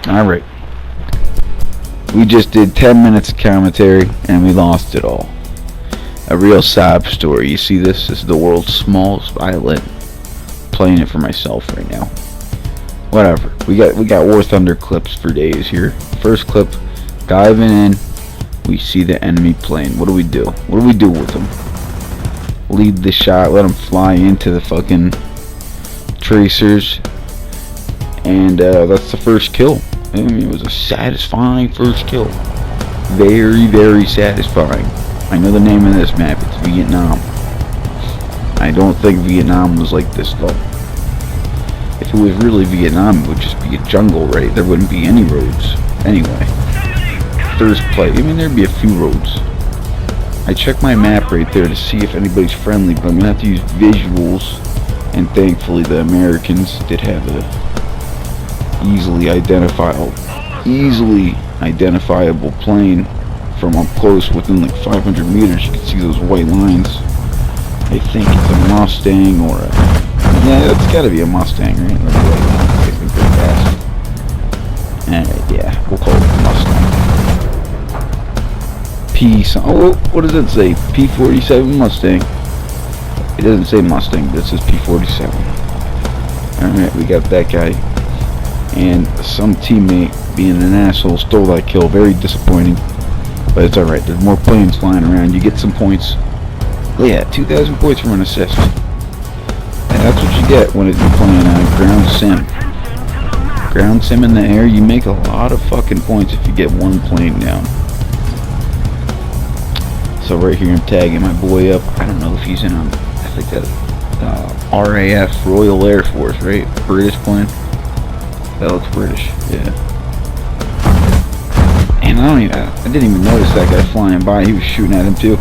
Alright. We just did 10 minutes of commentary and we lost it all. A real sob story. You see this? This is the world's smallest violin. Playing it for myself right now. Whatever. We got WarThunder clips for days here. First clip, diving in. We see the enemy plane. What do we do? What do we do with them? Lead the shot. Let them fly into the fucking tracers. And that's the first kill. I mean, it was a satisfying first kill. Very, very satisfying. I know the name of this map. It's Vietnam. I don't think Vietnam was like this though. If it was really Vietnam, it would just be a jungle, right? There wouldn't be any roads. Anyway. First play. I mean, there'd be a few roads. I checked my map right there to see if anybody's friendly, but I'm gonna have to use visuals. And thankfully the Americans did have a easily identifiable plane from up close. Within like 500 meters you can see those white lines. I think it's a Mustang or a, yeah, it's gotta be a Mustang, right? I think they're fast. Yeah, we'll call it a Mustang. What does it say? P47 Mustang. It doesn't say Mustang, but it says P47. Alright, we got that guy. And some teammate, being an asshole, stole that kill. Very disappointing. But it's alright. There's more planes flying around. You get some points. Oh yeah, 2,000 points for an assist. And that's what you get when you're playing ground sim. Ground sim in the air, you make a lot of fucking points if you get one plane down. So right here I'm tagging my boy up. I don't know if he's in I think that RAF, Royal Air Force, right? British plane. That looks British, yeah. And I didn't even notice that guy flying by. He was shooting at him too.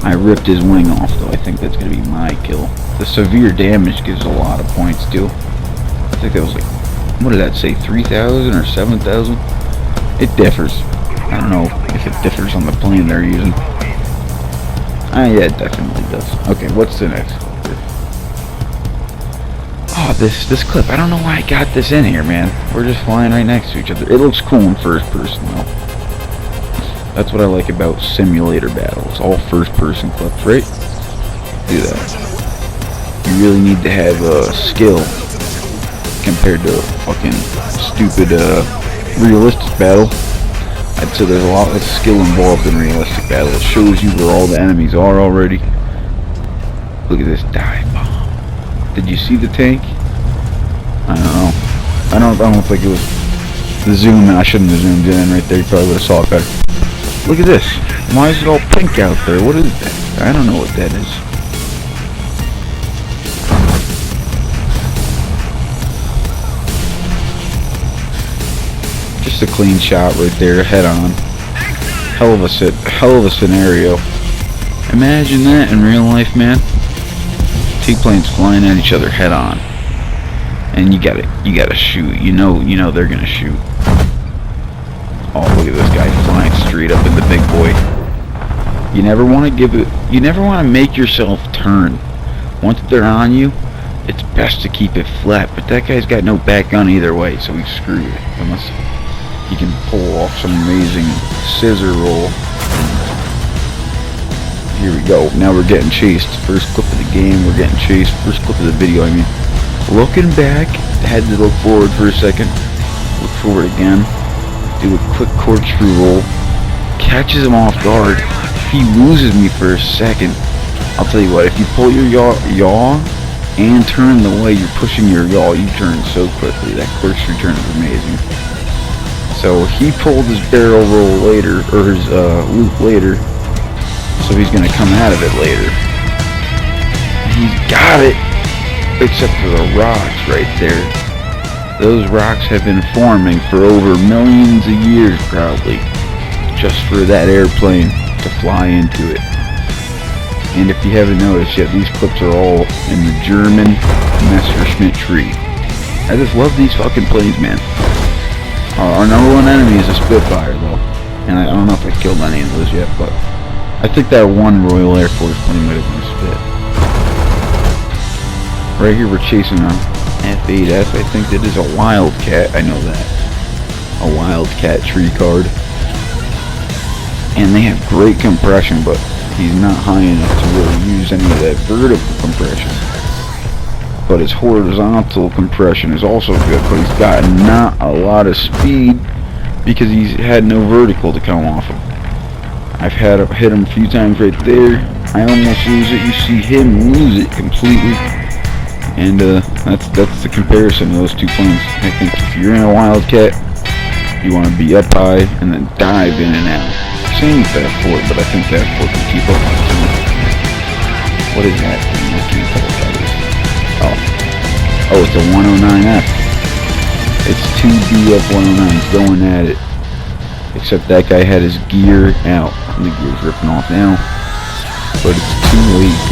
I ripped his wing off though. I think that's gonna be my kill. The severe damage gives a lot of points too. I think that was like, what did that say, 3,000 or 7,000? It differs. I don't know if it differs on the plane they're using. Yeah, it definitely does. Okay, what's the next clip? Oh, this clip. I don't know why I got this in here, man. We're just flying right next to each other. It looks cool in first person, though. That's what I like about simulator battles. All first person clips, right? Do that. You really need to have a skill compared to a fucking stupid, realistic battle. I'd say there's a lot of skill involved in realistic battle. It shows you where all the enemies are already. Look at this dive bomb. Did you see the tank? I don't know. I don't think it was the zoom. I shouldn't have zoomed in right there. You probably would have saw it better. Look at this. Why is it all pink out there? What is that? I don't know what that is. Just a clean shot right there, head on. Hell of a scenario. Imagine that in real life, man. Two planes flying at each other head on, and you gotta shoot. You know they're gonna shoot. Oh, look at this guy flying straight up in the big boy. You never want to make yourself turn. Once they're on you, it's best to keep it flat. But that guy's got no back gun either way, so he's screwed. Unless he can pull off some amazing scissor roll. Here we go. Now we're getting chased. First clip of the game, we're getting chased. First clip of the video, I mean. Looking back, had to look forward for a second. Look forward again. Do a quick corkscrew roll. Catches him off guard. He loses me for a second. I'll tell you what, if you pull your yaw and turn the way you're pushing your yaw, you turn so quickly. That corkscrew turn is amazing. So he pulled his barrel roll later, or his loop later. So he's gonna come out of it later. He's got it! Except for the rocks right there. Those rocks have been forming for over millions of years probably. Just for that airplane to fly into it. And if you haven't noticed yet, these clips are all in the German Messerschmitt tree. I just love these fucking planes, man. Our number one enemy is a Spitfire though. And I don't know if I killed any of those yet, but I think that one Royal Air Force plane might have been a Spit. Right here we're chasing an F8F. I think that is a Wildcat. I know that. a Wildcat tree card. And they have great compression, but he's not high enough to really use any of that vertical compression. But his horizontal compression is also good, but he's got not a lot of speed because he's had no vertical to come off of. I've hit him a few times right there. I almost lose it. You see him lose it completely. And that's the comparison of those two planes. I think if you're in a Wildcat, you want to be up high and then dive in and out. Same with that Ford, but I think that Ford can keep up with it. What is that thing? I can't tell what that is. Oh, it's a 109F. It's 2BF109s going at it. Except that guy had his gear out. The gear's ripping off now. But it's too late.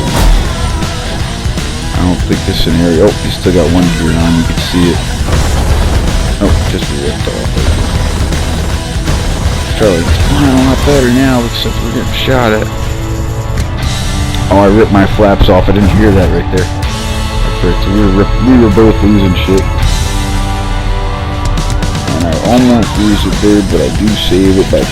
I don't think this scenario... Oh, he's still got one gear on. You can see it. Oh, just ripped off. Charlie, it's flying a lot better now, except we're getting shot at. Oh, I ripped my flaps off. I didn't hear that right there. That's right. So we were both losing shit. And I almost lose it there, but I do save it by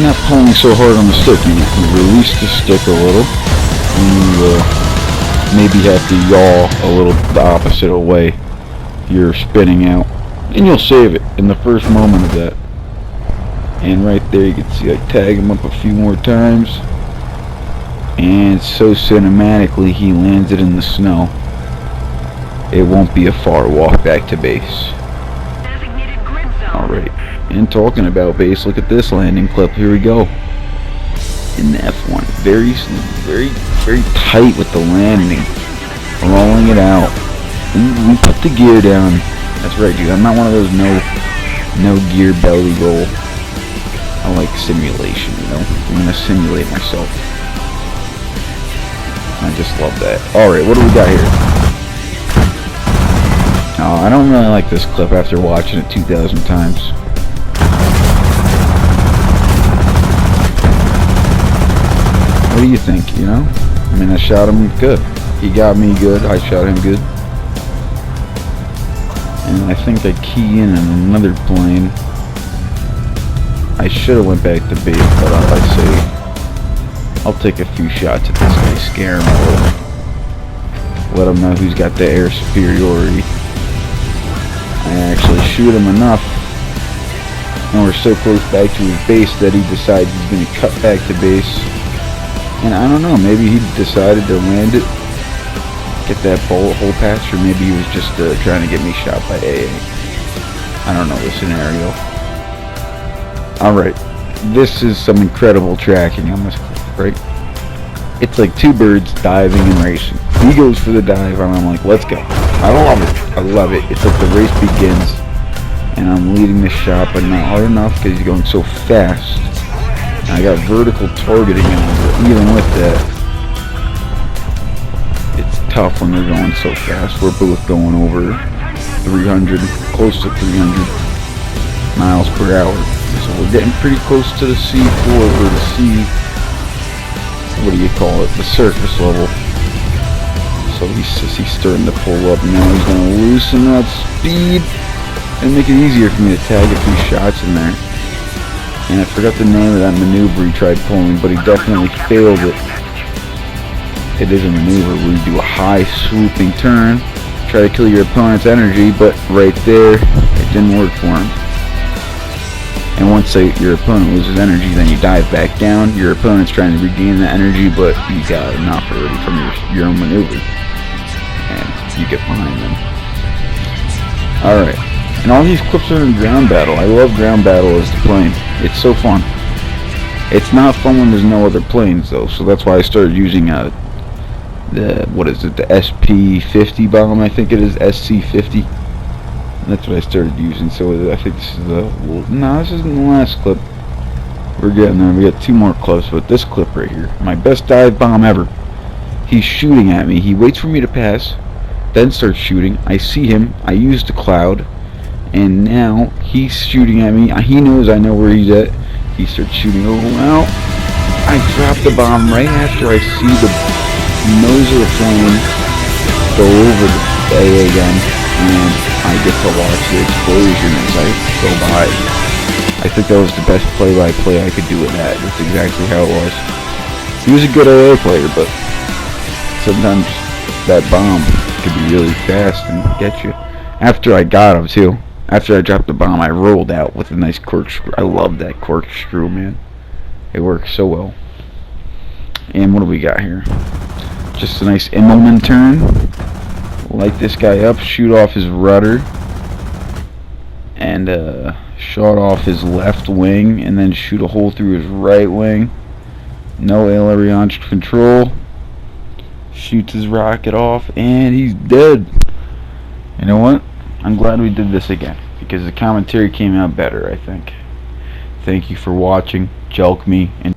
not pulling so hard on the stick. You release the stick a little, and you maybe have to yaw a little the opposite way you're spinning out, and you'll save it in the first moment of that. And right there you can see I tag him up a few more times, and so cinematically he lands it in the snow. It won't be a far walk back to base. Alright, and talking about base, look at this landing clip. Here we go. In the F1. Very tight with the landing. Rolling it out. We put the gear down. That's right, dude. I'm not one of those no gear belly roll. I like simulation, you know? I'm gonna simulate myself. I just love that. Alright, what do we got here? I don't really like this clip after watching it 2,000 times. What do you think, you know? I mean, I shot him good. He got me good. I shot him good. And I think I key in another plane. I should have went back to base, but I say I'll take a few shots at this guy, scare him a little. Let him know who's got the air superiority. I actually shoot him enough, and we're so close back to his base that he decides he's going to cut back to base. And I don't know, maybe he decided to land it, get that bullet hole patch, or maybe he was just trying to get me shot by AA. I don't know the scenario. Alright, this is some incredible tracking on this clip, right? It's like two birds diving and racing. He goes for the dive, and I'm like, let's go. I love it. I love it. It's like the race begins, and I'm leading the shot, but not hard enough because he's going so fast. And I got vertical targeting on him, but even with that, it's tough when they're going so fast. We're both going over 300, close to 300 miles per hour. So we're getting pretty close to the C4, or the C, what do you call it, the surface level. So he's starting to pull up now. He's going to loosen that speed and make it easier for me to tag a few shots in there. And I forgot the name of that maneuver he tried pulling, but he definitely failed it. It is a maneuver where you do a high swooping turn, try to kill your opponent's energy, but right there, it didn't work for him. And once your opponent loses energy, then you dive back down. Your opponent's trying to regain the energy, but you got enough already from your own maneuver. And you get behind them. Alright. And all these clips are in ground battle. I love ground battle as the plane. It's so fun. It's not fun when there's no other planes, though. So that's why I started using the SP-50 bomb, I think it is. SC-50. That's what I started using. So I think this is this isn't the last clip. We're getting there. We got two more clips, but this clip right here, my best dive bomb ever. He's shooting at me. He waits for me to pass, then starts shooting. I see him. I use the cloud, and now he's shooting at me. He knows I know where he's at. He starts shooting. Oh well, I drop the bomb right after I see the nose of the plane go over the AA gun, and I get to watch the explosion as I go by. I think that was the best play-by-play I could do with that. That's exactly how it was. He was a good AA player, but sometimes that bomb could be really fast and get you. After I got him, too. After I dropped the bomb, I rolled out with a nice corkscrew. I love that corkscrew, man. It works so well. And what do we got here? Just a nice Immelman turn. Light this guy up, shoot off his rudder, and shot off his left wing, and then shoot a hole through his right wing. No aileron control. Shoots his rocket off, and he's dead. You know what? I'm glad we did this again, because the commentary came out better, I think. Thank you for watching. Jelk me. And